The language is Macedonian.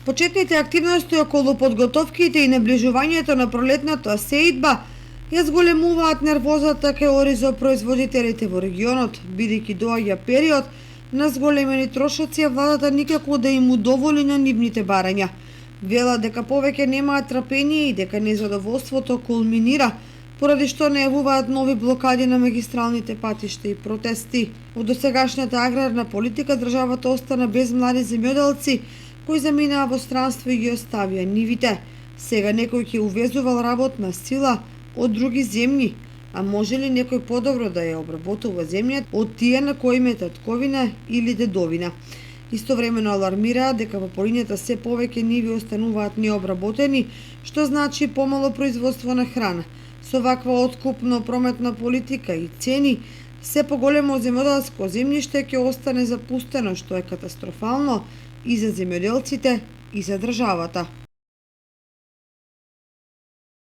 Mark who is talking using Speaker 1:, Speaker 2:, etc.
Speaker 1: Почетните активности околу подготовките и наближувањето на пролетната сеидба ја зголемуваат нервозата кај оризопроизводителите во регионот, бидејќи доаѓа период на зголемени трошоци, а владата никако да им удоволи на нивните барања. Велат дека повеќе немаат трпение и дека незадоволството кулминира, поради што најавуваат нови блокади на магистралните патишта и протести. Од досегашната аграрна политика државата остана без млади земјоделци кои заминаа во странство и ги оставија нивите. Сега некој ќе увезувал работна сила од други земји, а може ли некој подобро да ја обработува земјата од тие на кои им е татковина или дедовина? Истовремено алармираат дека во полињата се повеќе ниви остануваат необработени, што значи помало производство на храна. Со ваква откупно-прометна политика и цени, се поголемо земјоделско земјиште ќе остане запустено, што е катастрофално и за земјоделците и за државата.